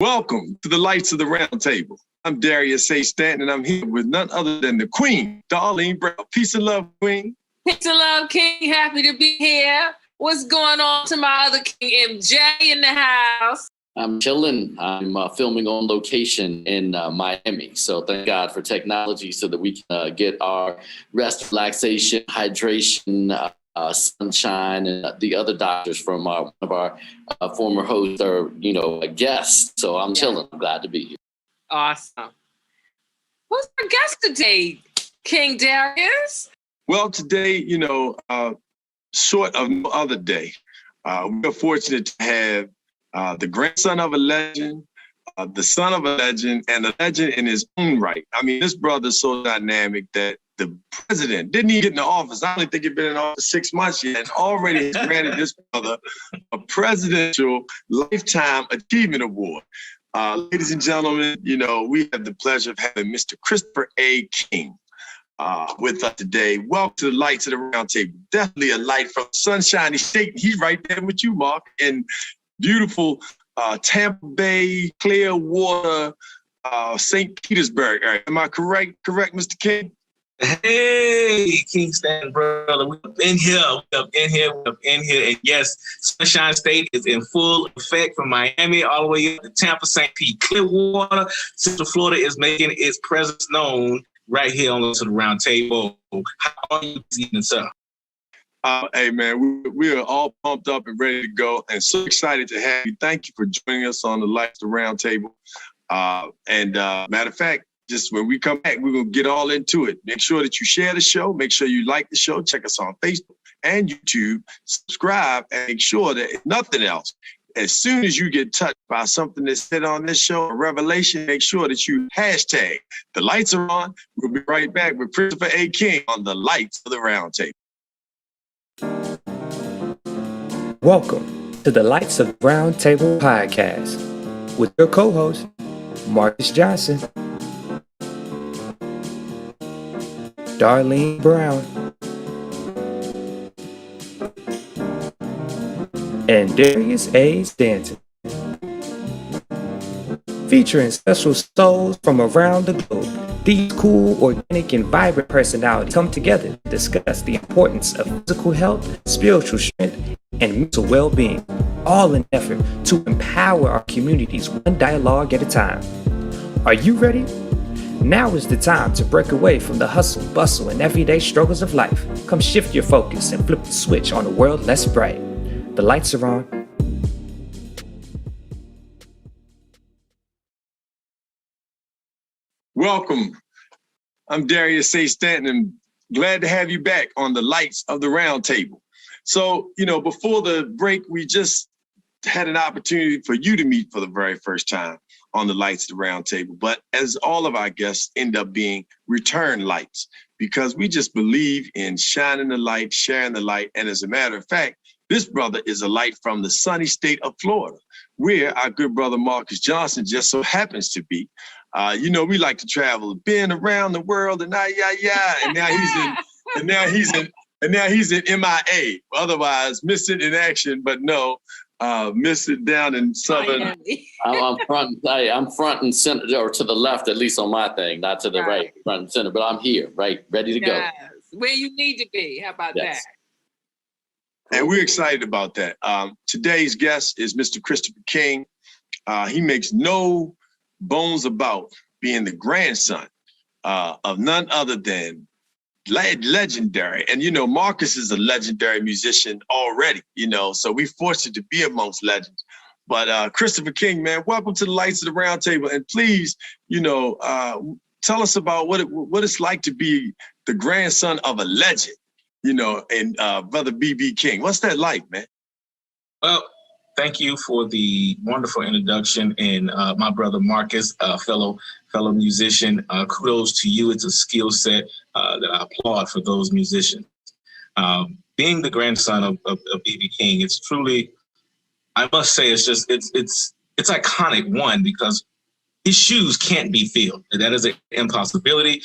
Welcome to the Lights of the Round Table. I'm Darius A. Stanton, and I'm here with none other than the Queen, Darlene Brown. Peace and love, Queen. Peace and love, King. Happy to be here. What's going on to my other King, MJ, in the house? I'm chilling. I'm filming on location in Miami. So thank God for technology so that we can get our rest, relaxation, hydration, sunshine, and the other doctors from one of our former hosts are, guests. So I'm chilling. I'm glad to be here. Awesome. Who's our guest today, King Darius? Well, today, short of no other day, we're fortunate to have the grandson of a legend, the son of a legend, and a legend in his own right. I mean, this brother's so dynamic that the president didn't even get in the office. I don't think he'd been in office 6 months yet, and already has granted this brother a presidential lifetime achievement award. Ladies and gentlemen, we have the pleasure of having Mr. Christopher A. King with us today. Welcome to the Lights of the Round Table. Definitely a light from sunshiny state. He's right there with you, Mark, in beautiful Tampa Bay, Clearwater, St. Petersburg area. Am I correct, Mr. King? Hey, King Stan, brother. We're up in here. And yes, Sunshine State is in full effect from Miami all the way up to Tampa, St. Pete, Clearwater. Central Florida is making its presence known right here on the Round Table. How are you this evening, sir? Hey, man, we are all pumped up and ready to go and so excited to have you. Thank you for joining us on the Lights of the Round Table. Matter of fact, just when we come back, we're going to get all into it. Make sure that you share the show. Make sure you like the show. Check us on Facebook and YouTube. Subscribe and make sure that if nothing else, as soon as you get touched by something that's said on this show, a revelation, make sure that you hashtag the lights are on. We'll be right back with Christopher A. King on the Lights of the Round Table. Welcome to the Lights of the Round Table podcast with your co-host, Marcus Johnson, Darlene Brown, and Darius A. Stanton. Featuring special souls from around the globe, these cool, organic, and vibrant personalities come together to discuss the importance of physical health, spiritual strength, and mental well-being, all in an effort to empower our communities one dialogue at a time. Are you ready? Now is the time to break away from the hustle, bustle, and everyday struggles of life. Come shift your focus and flip the switch on a world less bright. The lights are on. Welcome. I'm Darius A. Stanton, and glad to have you back on the Lights of the Round Table. So, before the break, we just had an opportunity for you to meet for the very first time on the Lights of the Round Table. But as all of our guests end up being return lights, because we just believe in shining the light, sharing the light. And as a matter of fact, this brother is a light from the sunny state of Florida, where our good brother Marcus Johnson just so happens to be. We like to travel, been around the world, and now he's in MIA, otherwise missing in action, but no, missing down in southern. I'm front and center, or to the left, at least on my thing, not to the right, front and center, but I'm here, right, ready to go. Where you need to be. How about that? And we're excited about that. Today's guest is Mr. Christopher King. He makes no bones about being the grandson of none other than legendary. And, Marcus is a legendary musician already, so we're fortunate to be amongst legends. But Christopher King, man, welcome to the Lights of the Round Table. And please, tell us about what it's like to be the grandson of a legend, and Brother B.B. King. What's that like, man? Well, thank you for the wonderful introduction. And my brother Marcus, fellow musician, kudos to you. It's a skill set that I applaud for those musicians. Being the grandson of B.B. King, it's truly, I must say, it's iconic, one, because his shoes can't be filled. That is an impossibility.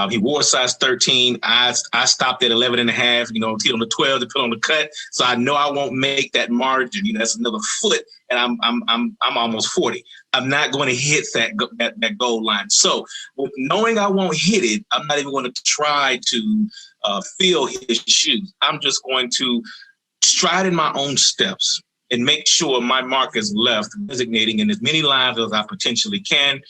He wore size 13. I stopped at 11 and a half, you know, on the 12 to put on the cut. So I know I won't make that margin. You know, that's another foot, and I'm almost 40. I'm not going to hit that goal line. So knowing I won't hit it, I'm not even going to try to fill his shoes. I'm just going to stride in my own steps and make sure my mark is left resonating in as many lives as I potentially can.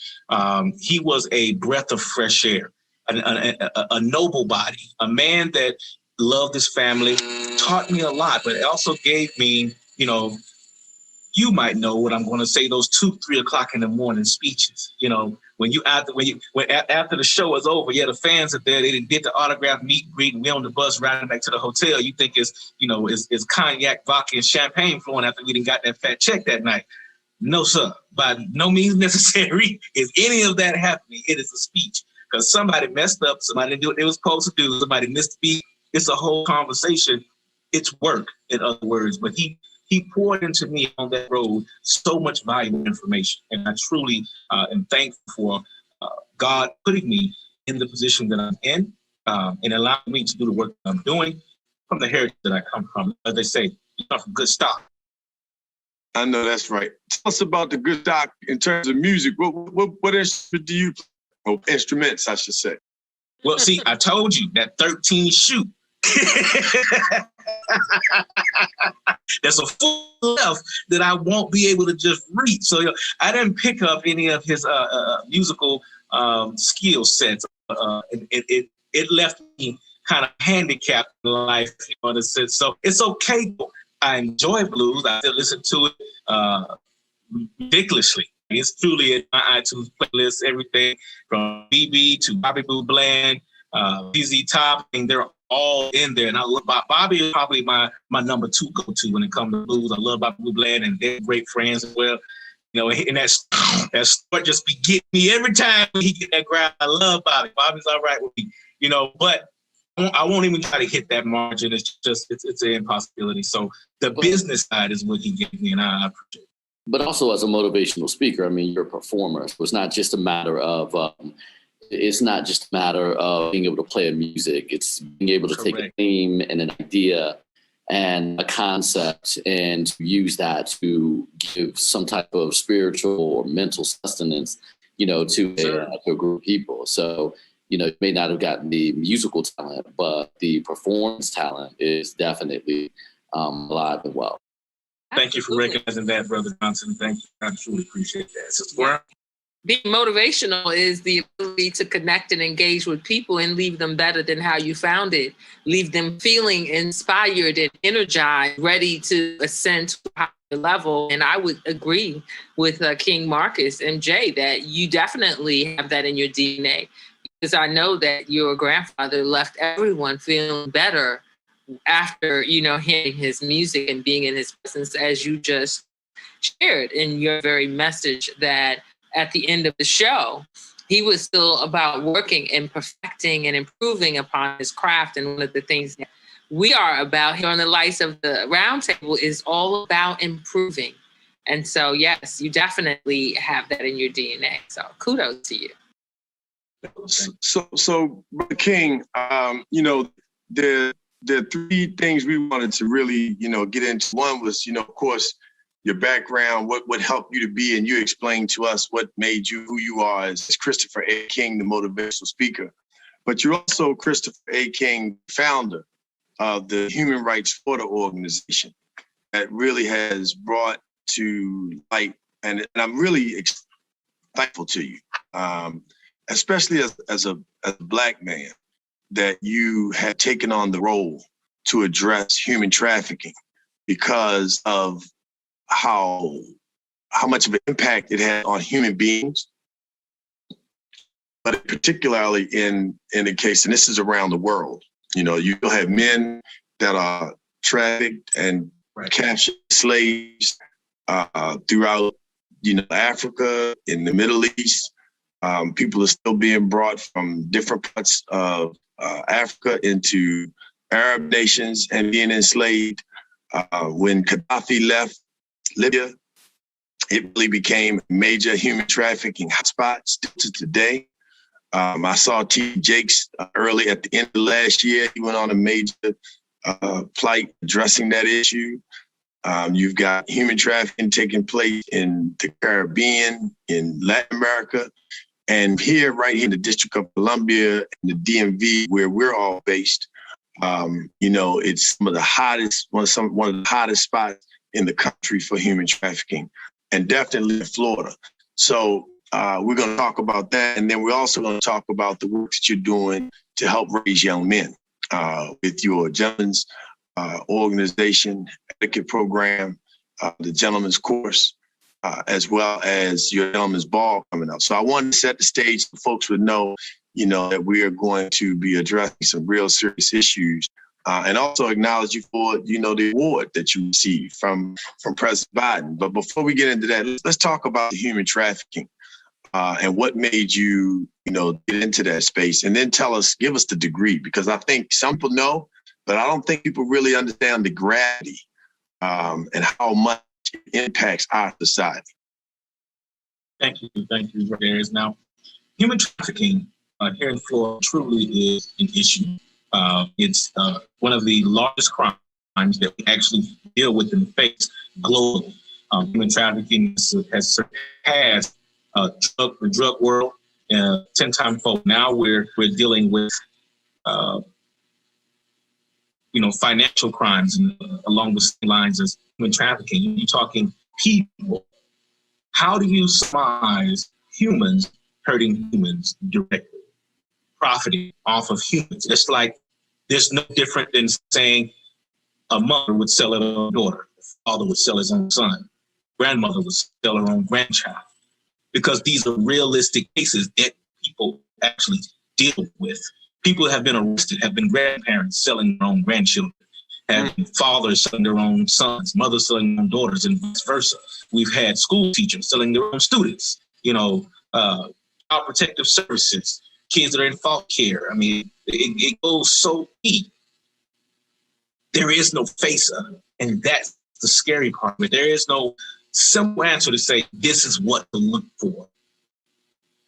He was a breath of fresh air, a noble body, a man that loved his family, taught me a lot, but also gave me, you know, you might know what I'm going to say, those 2-3 o'clock in the morning speeches. You know, when after the show is over, yeah, the fans are there. They did the autograph meet and greet, and we on the bus riding back to the hotel. You think it's cognac, vodka, and champagne flowing after we didn't got that fat check that night. No, sir. By no means necessary is any of that happening. It is a speech because somebody messed up. Somebody didn't do what they were supposed to do. Somebody missed the beat. It's a whole conversation. It's work, in other words. But he poured into me on that road so much valuable information. And I truly am thankful for God putting me in the position that I'm in and allowing me to do the work that I'm doing from the heritage that I come from. As they say, you come from good stock. I know that's right. Tell us about the good stock in terms of music. What instrument do you play? Oh, instruments, I should say. Well, see, I told you that 13 shoot. There's a full left that I won't be able to just reach. So I didn't pick up any of his musical skill sets. It left me kind of handicapped in life, you know, in a sense. So it's okay. I enjoy blues. I still listen to it ridiculously. It's truly in my iTunes playlist, everything from BB to Bobby Blue Bland, ZZ Top, and they're all in there. And I love Bobby is probably my number 2 go-to when it comes to blues. I love Bobby Blue Bland, and they're great friends as well. You know, and that start just be getting me every time he get that grab. I love Bobby. Bobby's all right with me, you know, but I won't even try to hit that margin. It's an impossibility. So the business side is what he gave me, and I appreciate it. But also as a motivational speaker, I mean, you're a performer. So it's not just a matter of being able to play a music. It's being able to take a theme and an idea and a concept and use that to give some type of spiritual or mental sustenance, you know, to a group of people. So, you know, you may not have gotten the musical talent, but the performance talent is definitely alive and well. Thank you for recognizing that, Brother Johnson. Thank you. I truly appreciate that. Sister Warren? Being motivational is the ability to connect and engage with people and leave them better than how you found it. Leave them feeling inspired and energized, ready to ascend to a higher level. And I would agree with King Marcus MJ that you definitely have that in your DNA, because I know that your grandfather left everyone feeling better after, you know, hearing his music and being in his presence, as you just shared in your very message, that at the end of the show, he was still about working and perfecting and improving upon his craft. And one of the things that we are about here on the Lights of the Roundtable is all about improving. And so, yes, you definitely have that in your DNA. So kudos to you. So King, you know, there are 3 things we wanted to really, you know, get into. One was, you know, of course, your background, what helped you to be, and you explained to us what made you who you are as Christopher A. King, the motivational speaker. But you're also Christopher A. King, founder of the Human Rights Florida organization that really has brought to light, and I'm really thankful to you, especially as a Black man, that you have taken on the role to address human trafficking because of how much of an impact it had on human beings, but particularly in the case, and this is around the world, you know, you have men that are trafficked and captured slaves throughout, you know, Africa, in the Middle East. People are still being brought from different parts of Africa into Arab nations and being enslaved. When Gaddafi left Libya, It really became a major human trafficking hotspot still to today. I saw T. Jakes early at the end of last year. He went on a major plight addressing that issue. You've got human trafficking taking place in the Caribbean, in Latin America, and here, right here in the District of Columbia, in the DMV, where we're all based. It's some of the hottest, one of the hottest spots in the country for human trafficking, and definitely in Florida. So we're going to talk about that, and then we're also going to talk about the work that you're doing to help raise young men with your gentlemen's organization, etiquette program, the gentleman's course, as well as your gentleman's ball coming up. So I wanted to set the stage so folks would know, that we are going to be addressing some real serious issues, and also acknowledge you for, the award that you received from President Biden. But before we get into that, let's talk about the human trafficking and what made you, get into that space, and then give us the degree, because I think some people know, but I don't think people really understand the gravity and how much it impacts our society. Thank you, Darius. Now, human trafficking here in Florida truly is an issue. It's one of the largest crimes that we actually deal with and face globally. Human trafficking has surpassed the drug world 10 times fold. Now we're dealing with financial crimes and along the same lines as human trafficking. You're talking people. How do you surmise humans hurting humans directly, profiting off of humans? It's like there's no different than saying a mother would sell her own daughter, a father would sell his own son, grandmother would sell her own grandchild, because these are realistic cases that people actually deal with. People have been arrested, have been grandparents selling their own grandchildren, have been fathers selling their own sons, mothers selling their own daughters, and vice versa. We've had school teachers selling their own students, child protective services, kids that are in foster care. I mean, it goes so deep. There is no face of it, and that's the scary part of it. There is no simple answer to say this is what to look for,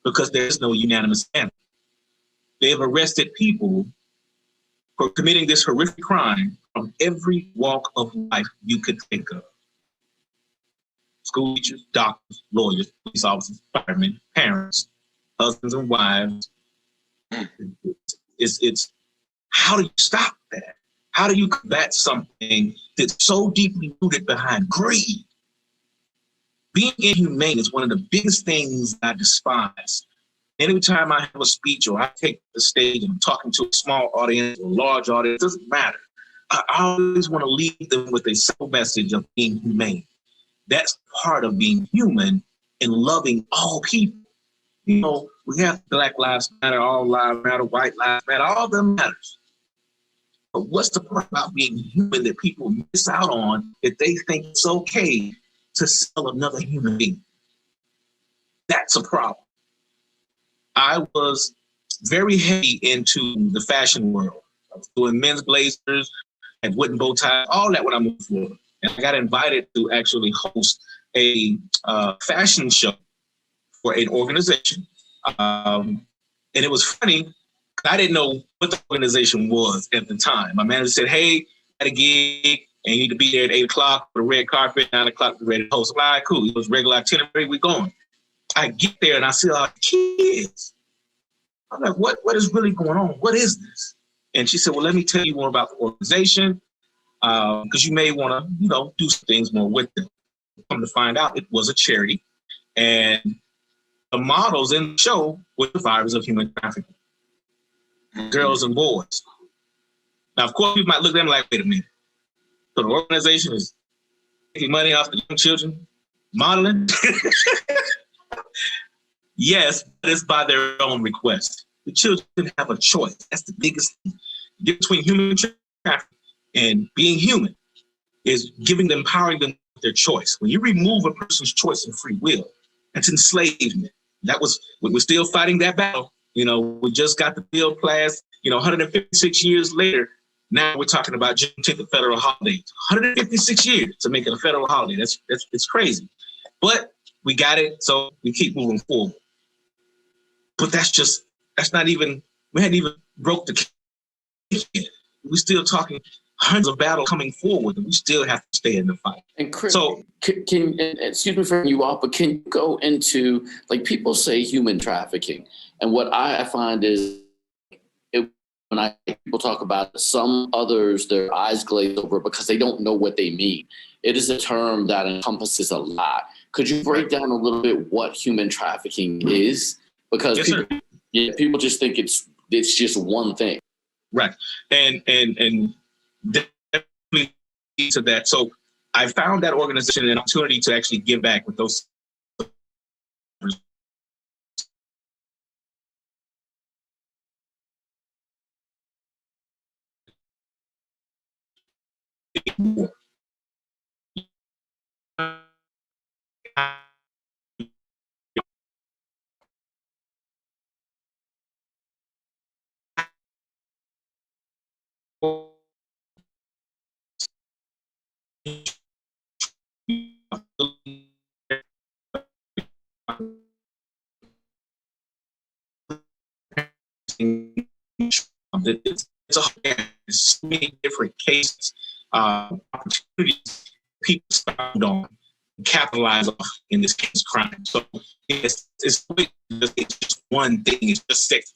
because there's no unanimous answer. They have arrested people for committing this horrific crime from every walk of life you could think of. School teachers, doctors, lawyers, police officers, firemen, parents, husbands and wives. It's how do you stop that? How do you combat something that's so deeply rooted behind greed? Being inhumane is one of the biggest things I despise. Anytime I have a speech or I take the stage and I'm talking to a small audience or a large audience, it doesn't matter. I always want to leave them with a simple message of being humane. That's part of being human and loving all people. We have Black Lives Matter, All Lives Matter, White Lives Matter, all of them matters. But what's the part about being human that people miss out on if they think it's okay to sell another human being? That's a problem. I was very heavy into the fashion world. I was doing men's blazers and wooden bow ties, all that when I moved to Florida. And I got invited to actually host a fashion show for an organization. And it was funny, I didn't know what the organization was at the time. My manager said, hey, I had a gig and you need to be there at 8 o'clock for the red carpet, 9 o'clock, ready to host. All right, cool. It was regular itinerary, we're going. I get there and I see all the kids. I'm like, what is really going on? What is this? And she said, well, let me tell you more about the organization, because you may want to, do some things more with them. Come to find out, it was a charity. And the models in the show were survivors of human trafficking, girls and boys. Now, of course, people might look at them like, wait a minute. So the organization is making money off the young children modeling? Yes, but it's by their own request. The children have a choice. That's the biggest thing. The difference between human trafficking and being human is empowering them with their choice. When you remove a person's choice and free will, that's enslavement. We're still fighting that battle. We just got the bill passed, 156 years later. Now we're talking about Juneteenth, a federal holiday. 156 years to make it a federal holiday. It's crazy. But we got it, so we keep moving forward. But that's not even, we hadn't even broke the cake yet. We're still talking hundreds of battles coming forward, and we still have to stay in the fight. And Chris, so, excuse me for you off, but can you go into, like, people say human trafficking, and what I find is, when people talk about it, some others, their eyes glaze over because they don't know what they mean. It is a term that encompasses a lot. Could you break down a little bit what human trafficking is? Because people just think it's just one thing. Right. And definitely to that. So I found that organization an opportunity to actually give back with those. It's many different cases, opportunities people start on, capitalize on, in this case, crime. So it's just one thing. It's just sex.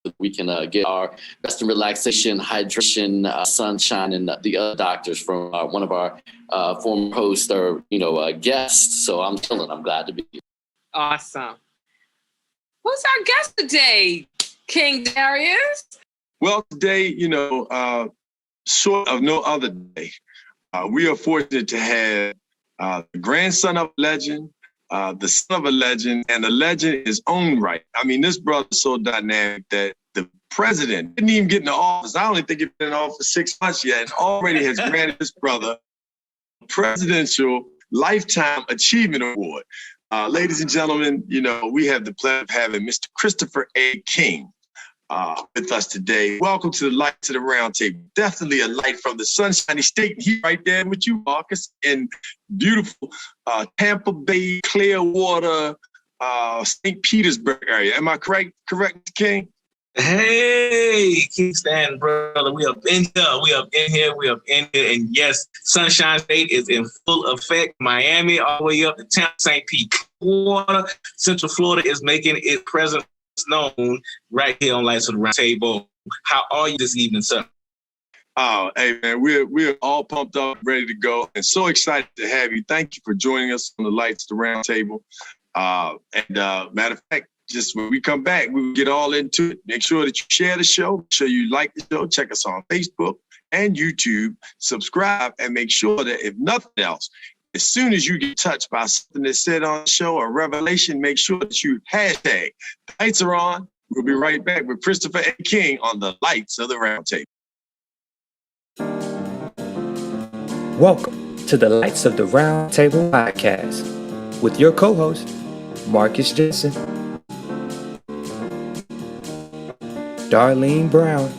so we can get our rest and relaxation, hydration, sunshine, and the other doctors from one of our former hosts or guests. So I'm chilling. I'm glad to be here. Awesome. Who's our guest today, King Darius? Well, today, sort of no other day, we are fortunate to have the grandson of a legend, the son of a legend, and a legend in his own right. I mean, this brother's so dynamic that the president didn't even get in the office. I only think he's been in office 6 months yet, and already has granted this brother a presidential Lifetime Achievement Award. Ladies and gentlemen, we have the pleasure of having Mr. Christopher A. King with us today. Welcome to the Lights of the Round Table. Definitely a light from the sunshiny state heat right there with you, Marcus, in beautiful Tampa Bay, Clearwater, St. Petersburg area. Am I correct, King? Hey, King Stan, brother. We up in here. And yes, Sunshine State is in full effect. Miami, all the way up to Tampa, St. Pete, Clearwater. Central Florida is making its presence known right here on Lights of the Round Table. How are you this evening, sir? Oh, hey, man, we're all pumped up, ready to go, and so excited to have you. Thank you for joining us on the Lights of the Round Table. Matter of fact, just when we come back, we will get all into it. Make sure that you share the show. Make sure you like the show. Check us on Facebook and YouTube. Subscribe, and make sure that if nothing else, as soon as you get touched by something that's said on the show or revelation, make sure that you hashtag Lights Are On. We'll be right back with Christopher A. King on the Lights of the Round Table. Welcome to the Lights of the Round Table podcast with your co-host, Marcus Jensen, Darlene Brown,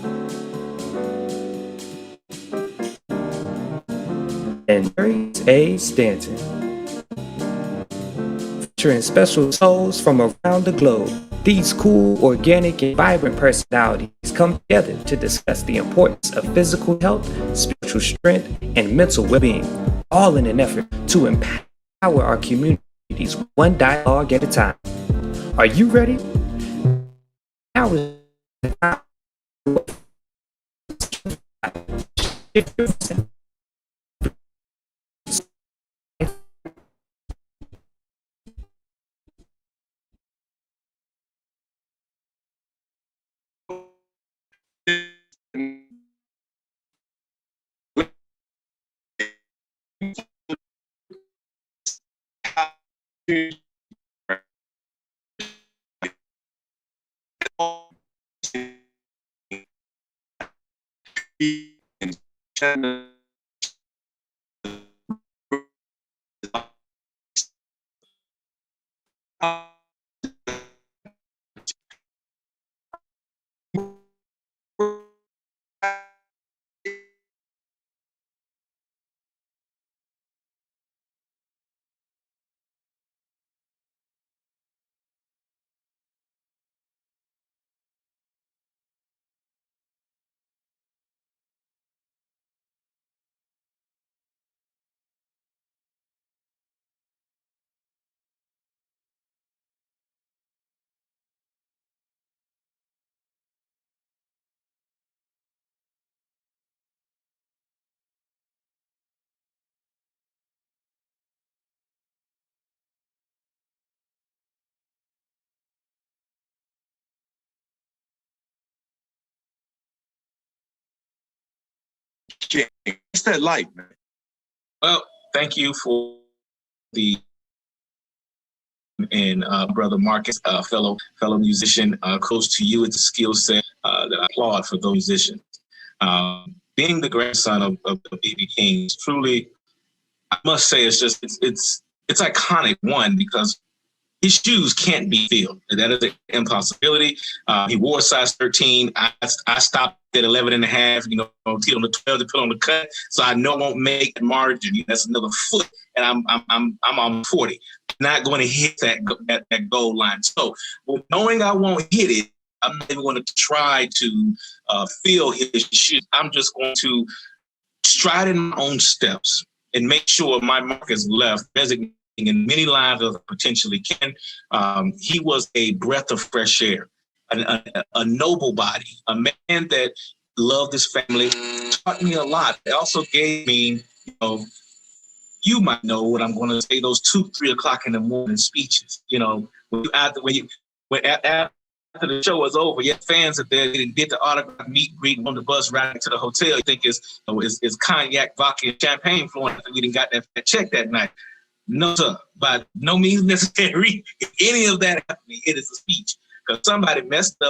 and Darius A. Stanton. Featuring special souls from around the globe, these cool, organic, and vibrant personalities come together to discuss the importance of physical health, spiritual strength, and mental well-being, all in an effort to empower our communities one dialogue at a time. Are you ready? Now is the time. What's that like, man? Well, thank you for the and brother Marcus, fellow musician, close to you. It's a skill set that I applaud for those musicians. Being the grandson of B.B. King is truly, I must say, it's iconic. One, because his shoes can't be filled. That is an impossibility. He wore a size 13. I stopped at 11 and a half, teet on the 12 to put on the cut. So I know I won't make the margin. That's another foot. And I'm on 40. Not going to hit that goal line. So knowing I won't hit it, I'm not even going to try to fill his shoes. I'm just going to stride in my own steps and make sure my mark is left resonating in many lives as I potentially can. He was a breath of fresh air. a noble body, a man that loved his family, taught me a lot. It also gave me, you might know what I'm going to say, those 2, 3 o'clock in the morning speeches. After the show was over, your fans are there. They didn't get the autograph, meet, greet on the bus, right to the hotel. You think it's cognac, vodka, and champagne flowing. We didn't got that check that night. No, sir. By no means necessary. If any of that happening, it is a speech. Because somebody messed up